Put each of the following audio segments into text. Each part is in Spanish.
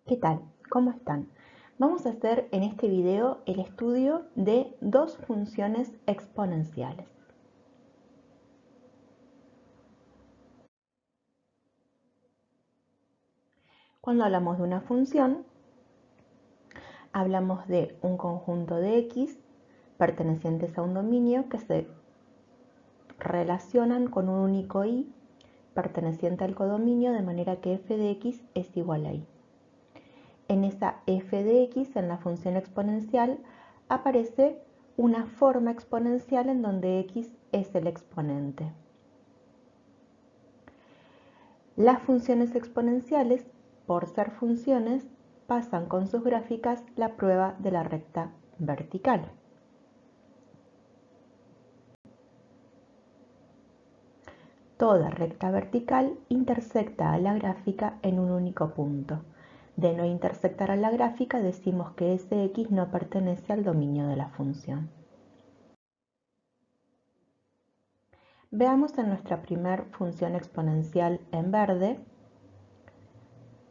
¿Qué tal? ¿Cómo están? Vamos a hacer en este video el estudio de dos funciones exponenciales. Cuando hablamos de una función, hablamos de un conjunto de x pertenecientes a un dominio que se relacionan con un único y perteneciente al codominio, de manera que f de x es igual a y. En esa f de x, en la función exponencial, aparece una forma exponencial en donde x es el exponente. Las funciones exponenciales, por ser funciones, pasan con sus gráficas la prueba de la recta vertical. Toda recta vertical intersecta a la gráfica en un único punto. De no intersectar a la gráfica, decimos que ese x no pertenece al dominio de la función. Veamos en nuestra primer función exponencial en verde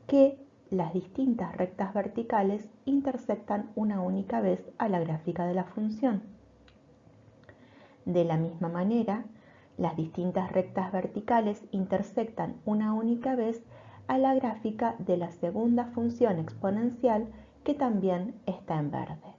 que las distintas rectas verticales intersectan una única vez a la gráfica de la función. De la misma manera, las distintas rectas verticales intersectan una única vez a la gráfica de la segunda función exponencial, que también está en verde.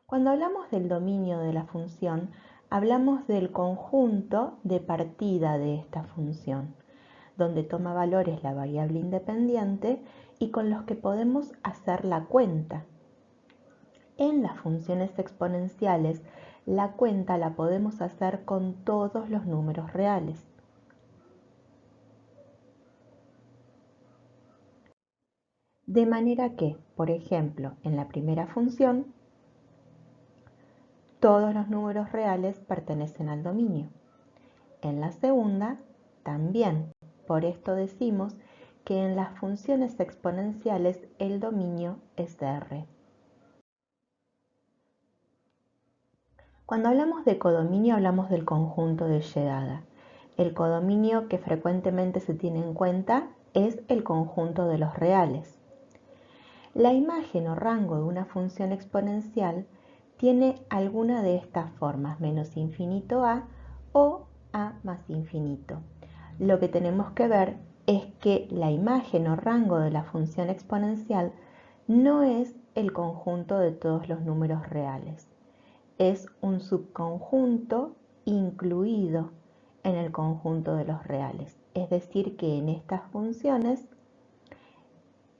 Cuando hablamos del dominio de la función, hablamos del conjunto de partida de esta función, donde toma valores la variable independiente y con los que podemos hacer la cuenta. En las funciones exponenciales, la cuenta la podemos hacer con todos los números reales. De manera que, por ejemplo, en la primera función, todos los números reales pertenecen al dominio. En la segunda, también. Por esto decimos que en las funciones exponenciales el dominio es R. Cuando hablamos de codominio, hablamos del conjunto de llegada. El codominio que frecuentemente se tiene en cuenta es el conjunto de los reales. La imagen o rango de una función exponencial tiene alguna de estas formas, menos infinito a o a más infinito. Lo que tenemos que ver es que la imagen o rango de la función exponencial no es el conjunto de todos los números reales. Es un subconjunto incluido en el conjunto de los reales. Es decir, que en estas funciones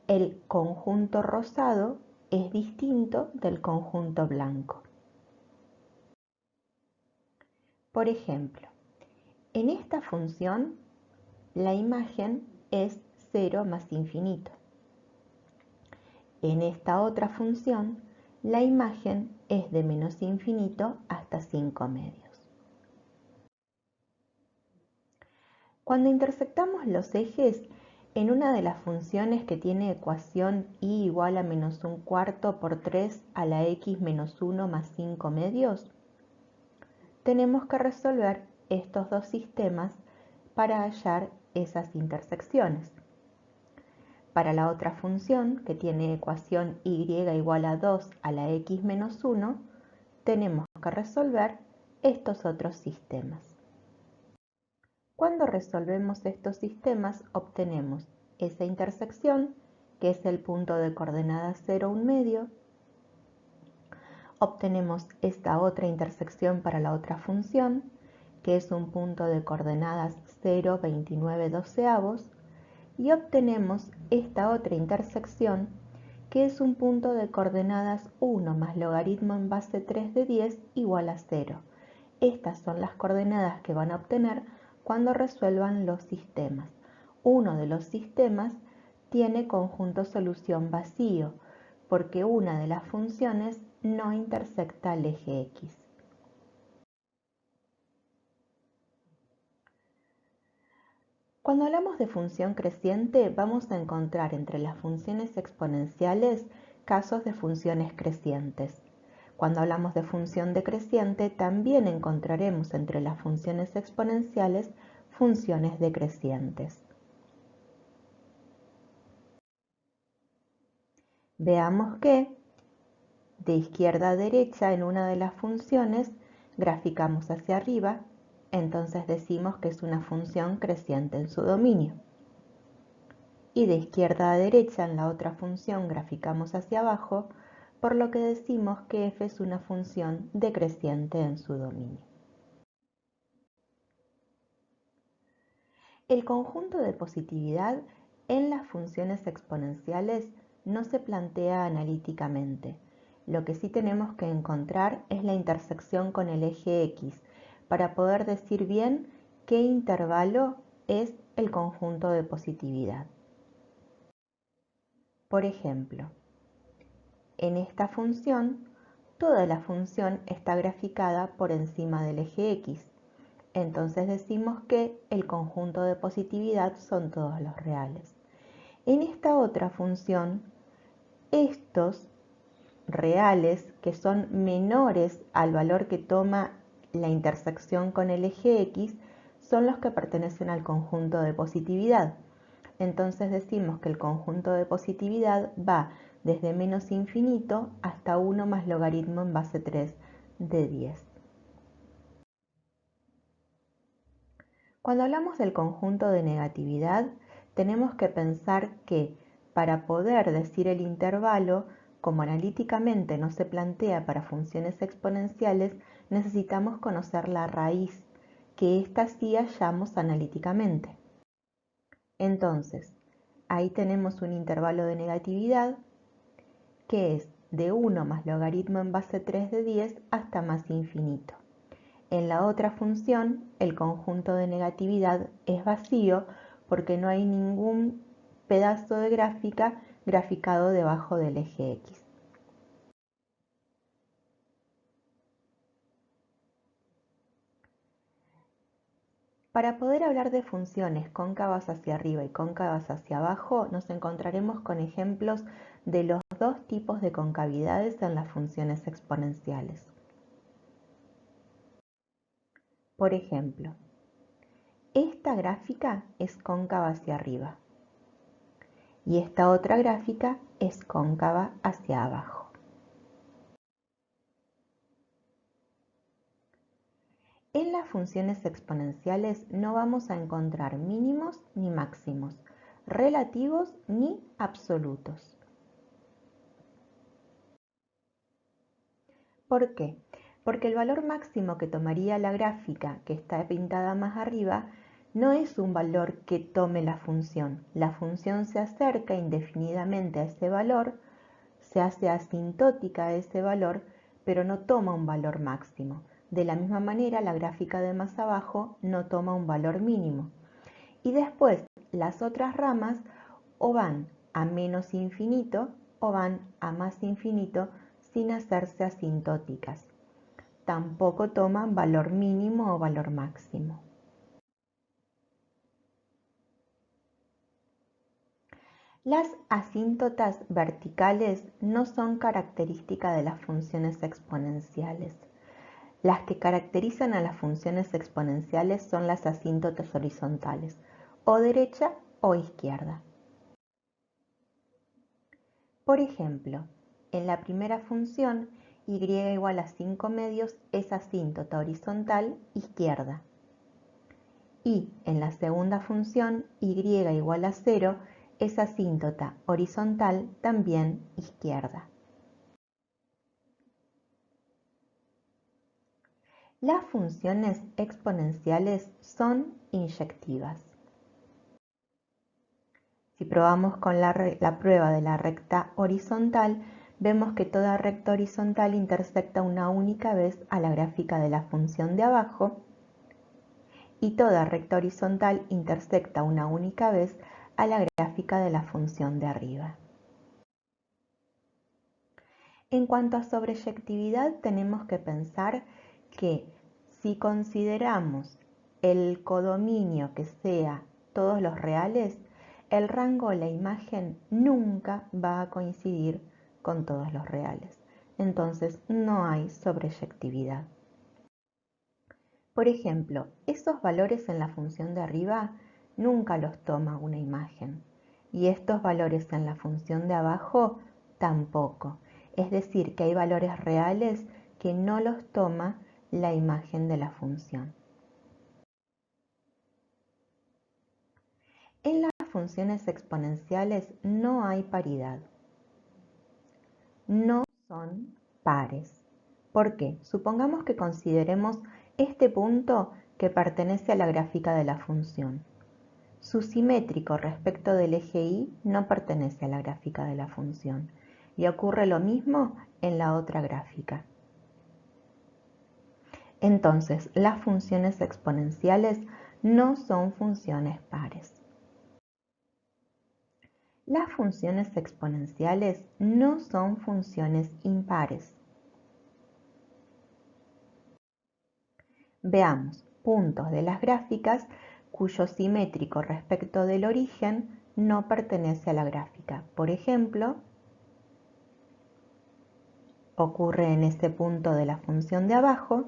el conjunto rosado es distinto del conjunto blanco. Por ejemplo, en esta función la imagen es 0 más infinito. En esta otra función la imagen es de menos infinito hasta 5 medios. Cuando intersectamos los ejes en una de las funciones que tiene ecuación y igual a menos un cuarto por 3 a la x menos 1 más 5 medios, tenemos que resolver estos dos sistemas para hallar esas intersecciones. Para la otra función, que tiene ecuación y igual a 2 a la x menos 1, tenemos que resolver estos otros sistemas. Cuando resolvemos estos sistemas, obtenemos esa intersección, que es el punto de coordenadas 0, 1 medio. Obtenemos esta otra intersección para la otra función, que es un punto de coordenadas 0, 29 doceavos, y obtenemos esta otra intersección, que es un punto de coordenadas 1 más logaritmo en base 3 de 10 igual a 0. Estas son las coordenadas que van a obtener cuando resuelvan los sistemas. Uno de los sistemas tiene conjunto solución vacío, porque una de las funciones no intersecta el eje X. Cuando hablamos de función creciente, vamos a encontrar entre las funciones exponenciales casos de funciones crecientes. Cuando hablamos de función decreciente, también encontraremos entre las funciones exponenciales funciones decrecientes. Veamos que de izquierda a derecha en una de las funciones graficamos hacia arriba, entonces decimos que es una función creciente en su dominio. Y de izquierda a derecha en la otra función graficamos hacia abajo, por lo que decimos que f es una función decreciente en su dominio. El conjunto de positividad en las funciones exponenciales no se plantea analíticamente. Lo que sí tenemos que encontrar es la intersección con el eje X para poder decir bien qué intervalo es el conjunto de positividad. Por ejemplo, en esta función, toda la función está graficada por encima del eje X. Entonces decimos que el conjunto de positividad son todos los reales. En esta otra función, estos reales que son menores al valor que toma la intersección con el eje X son los que pertenecen al conjunto de positividad. Entonces decimos que el conjunto de positividad va desde menos infinito hasta 1 más logaritmo en base 3 de 10. Cuando hablamos del conjunto de negatividad, tenemos que pensar que para poder decir el intervalo, como analíticamente no se plantea para funciones exponenciales, necesitamos conocer la raíz, que ésta sí hallamos analíticamente. Entonces, ahí tenemos un intervalo de negatividad que es de 1 más logaritmo en base 3 de 10 hasta más infinito. En la otra función, el conjunto de negatividad es vacío porque no hay ningún pedazo de gráfica graficado debajo del eje X. Para poder hablar de funciones cóncavas hacia arriba y cóncavas hacia abajo, nos encontraremos con ejemplos de los dos tipos de concavidades en las funciones exponenciales. Por ejemplo, esta gráfica es cóncava hacia arriba y esta otra gráfica es cóncava hacia abajo. En las funciones exponenciales no vamos a encontrar mínimos ni máximos, relativos ni absolutos. ¿Por qué? Porque el valor máximo que tomaría la gráfica que está pintada más arriba no es un valor que tome la función. La función se acerca indefinidamente a ese valor, se hace asintótica a ese valor, pero no toma un valor máximo. De la misma manera, la gráfica de más abajo no toma un valor mínimo. Y después, las otras ramas o van a menos infinito o van a más infinito sin hacerse asintóticas. Tampoco toman valor mínimo o valor máximo. Las asíntotas verticales no son característica de las funciones exponenciales. Las que caracterizan a las funciones exponenciales son las asíntotas horizontales, o derecha o izquierda. Por ejemplo, en la primera función, y igual a 5 medios es asíntota horizontal izquierda. Y en la segunda función, y igual a 0 es asíntota horizontal también izquierda. Las funciones exponenciales son inyectivas. Si probamos con la prueba de la recta horizontal, vemos que toda recta horizontal intersecta una única vez a la gráfica de la función de abajo y toda recta horizontal intersecta una única vez a la gráfica de la función de arriba. En cuanto a sobreyectividad, tenemos que pensar que si consideramos el codominio que sea todos los reales, el rango de la imagen nunca va a coincidir con todos los reales. Entonces no hay sobreyectividad. Por ejemplo, esos valores en la función de arriba nunca los toma una imagen y estos valores en la función de abajo tampoco. Es decir, que hay valores reales que no los toma la imagen de la función. En las funciones exponenciales no hay paridad. No son pares. ¿Por qué? Supongamos que consideremos este punto que pertenece a la gráfica de la función. Su simétrico respecto del eje y no pertenece a la gráfica de la función. Y ocurre lo mismo en la otra gráfica. Entonces, las funciones exponenciales no son funciones pares. Las funciones exponenciales no son funciones impares. Veamos puntos de las gráficas cuyo simétrico respecto del origen no pertenece a la gráfica. Por ejemplo, ocurre en este punto de la función de abajo,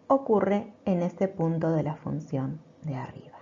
ocurre en este punto de la función de arriba.